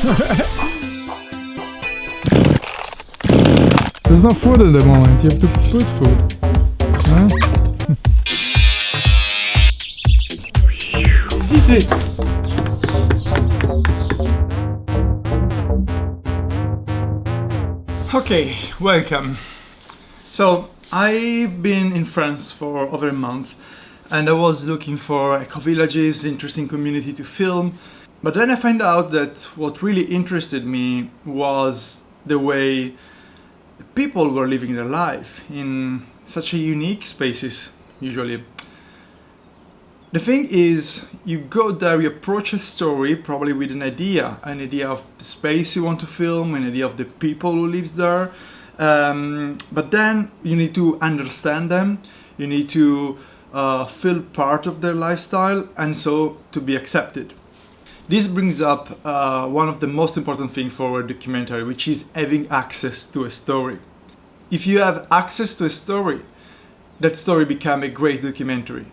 There's no food at the moment, you have to put food. Huh? Okay, welcome. So, I've been in France for over a month and I was looking for eco-villages, interesting community to film. But then I found out that what really interested me was the way people were living their life in such a unique spaces, usually. The thing is, you go there, you approach a story probably with an idea of the space you want to film, an idea of the people who lives there. But then you need to understand them, you need to feel part of their lifestyle, and so to be accepted. This brings up one of the most important things for a documentary, which is having access to a story. If you have access to a story, that story becomes a great documentary.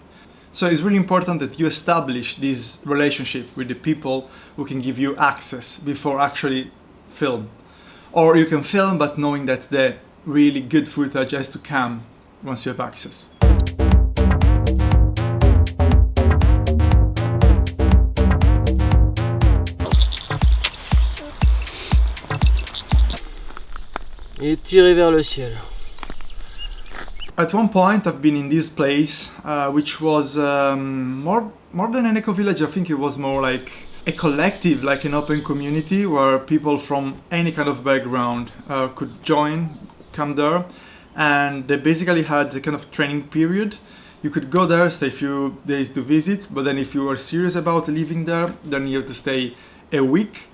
So it's really important that you establish this relationship with the people who can give you access before actually film. Or you can film but knowing that the really good footage has to come once you have access. Et tirer vers le ciel. At one point I've been in this place which was more than an eco-village. I think it was more like a collective, like an open community where people from any kind of background could join, come there, and they basically had a kind of training period. You could go there, stay a few days to visit, but then if you were serious about living there, then you have to stay a week.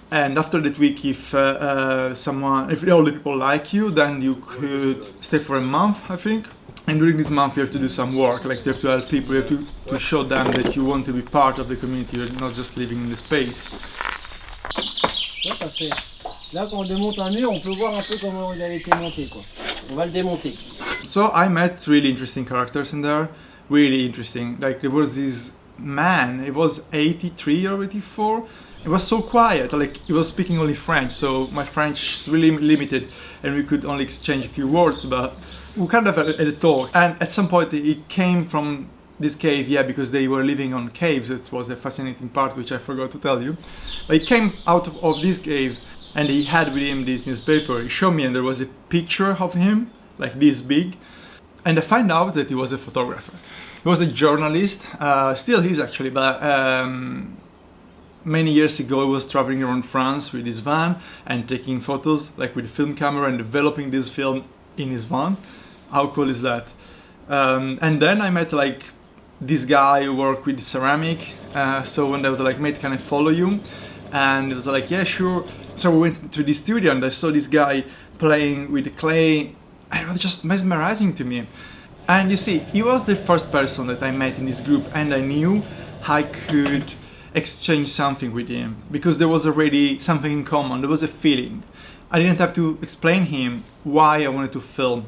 And after that week, if all the people like you, then you could stay for a month, I think. And during this month, you have to do some work, like you have to help people, you have to show them that you want to be part of the community, you're not just living in the space. Ouais, ça fait. Là, quand on démonte un mur, on peut voir un peu comment il a été monté, quoi. On va le démonter. So I met really interesting characters in there, really interesting. Like there was this man, he was 83 or 84. It was so quiet, like he was speaking only French, so my French is really limited and we could only exchange a few words, but we kind of had a talk. And at some point he came from this cave, yeah, because they were living on caves. That was the fascinating part, which I forgot to tell you. But he came out of this cave and he had with him this newspaper. He showed me and there was a picture of him, like this big. And I found out that he was a photographer. He was a journalist, still is actually, but many years ago he was traveling around France with his van and taking photos, like with a film camera, and developing this film in his van. How cool is that? And then I met like this guy who worked with ceramic, so when I was like, mate, can I follow you? And he was like, yeah, sure. So we went to the studio and I saw this guy playing with the clay, and it was just mesmerizing to me. And you see, he was the first person that I met in this group, and I knew I could exchange something with him because there was already something in common. There was a feeling. I didn't have to explain him why I wanted to film.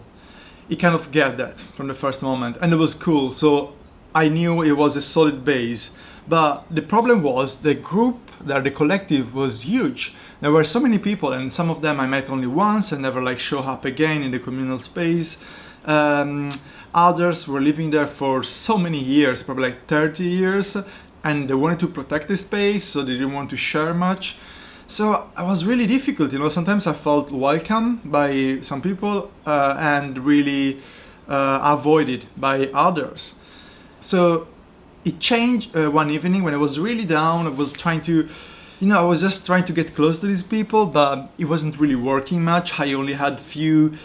He kind of get that from the first moment, and it was cool. So I knew it was a solid base. But the problem was the group, the collective was huge. There were so many people, and some of them I met only once and never like show up again in the communal space. Others were living there for so many years, probably like 30 years, and they wanted to protect the space, so they didn't want to share much. So it was really difficult, you know. Sometimes I felt welcome by some people and really avoided by others. So it changed one evening when I was really down. I was trying to, I was just trying to get close to these people, but it wasn't really working much. I only had few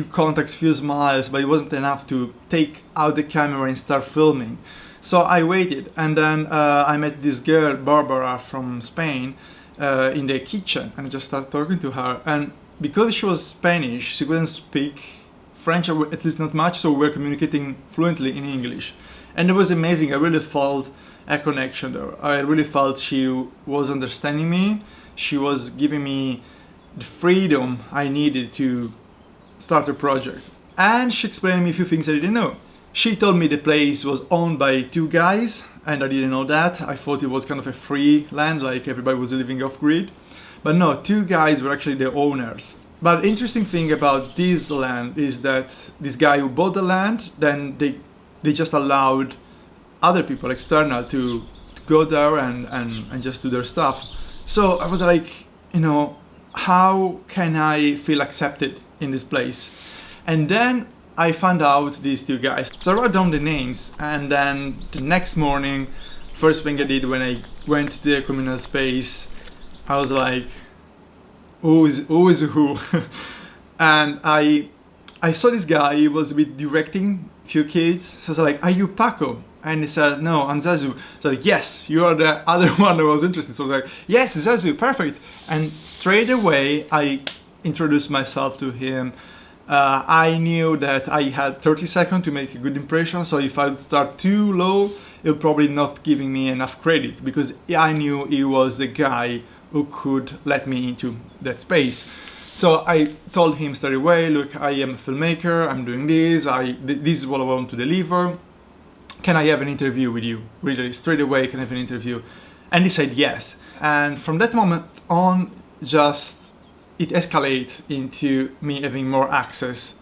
contacts, few smiles, but it wasn't enough to take out the camera and start filming. So I waited, and then I met this girl, Barbara, from Spain, in the kitchen, and I just started talking to her. And because she was Spanish, she couldn't speak French, or at least not much, so we were communicating fluently in English. And it was amazing. I really felt a connection there. I really felt she was understanding me. She was giving me the freedom I needed to start a project. And she explained to me a few things I didn't know. She told me the place was owned by two guys, and I didn't know that. I thought it was kind of a free land, like everybody was living off grid. But no, two guys were actually the owners. But the interesting thing about this land is that this guy who bought the land, then they just allowed other people, external, to go there and just do their stuff. So I was like, you know, how can I feel accepted in this place? And then I found out these two guys. So I wrote down the names, and then the next morning, first thing I did when I went to the communal space, I was like, who is who? And I saw this guy, he was directing a few kids. So I was like, are you Paco? And he said, no, I'm Zazu. So like, yes, you are the other one that was interested. So I was like, yes, Zazu, perfect. And straight away, I introduced myself to him. I knew that I had 30 seconds to make a good impression. So if I start too low, he'll probably not giving me enough credit, because I knew he was the guy who could let me into that space. So I told him straight away, look, I am a filmmaker, I'm doing this, this is what I want to deliver. Can I have an interview with you? Really, straight away, can I have an interview? And he said yes. And from that moment on, just it escalates into me having more access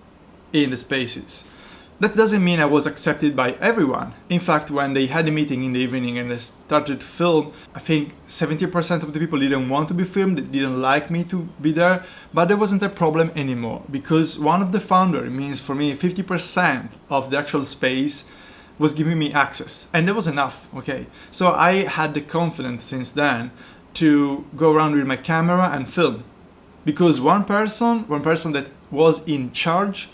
in the spaces. That doesn't mean I was accepted by everyone. In fact, when they had a meeting in the evening and they started to film, I think 70% of the people didn't want to be filmed, they didn't like me to be there, but there wasn't a problem anymore, because one of the founders means for me 50% of the actual space was giving me access, and that was enough, okay? So I had the confidence since then to go around with my camera and film, because one person that was in charge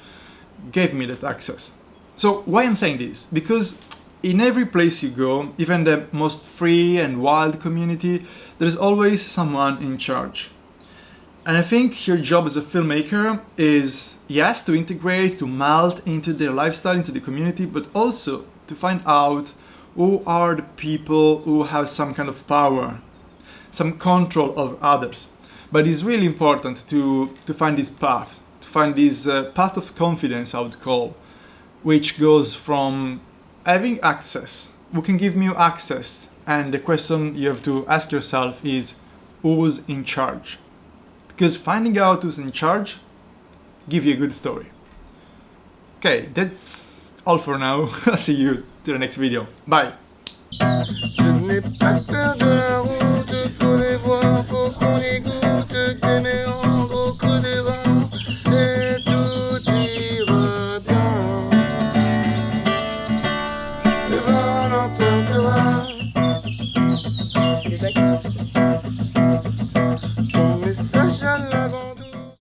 gave me that access. So why I'm saying this? Because in every place you go, even the most free and wild community, there's always someone in charge. And I think your job as a filmmaker is, yes, to integrate, to melt into their lifestyle, into the community, but also to find out who are the people who have some kind of power, some control of others. But it's really important to find this path, to find this path of confidence, I would call, which goes from having access, who can give me access, and the question you have to ask yourself is, who's in charge? Because finding out who's in charge gives you a good story. Okay, that's all for now. I'll see you to the next video. Bye. Je n'ai pas peur de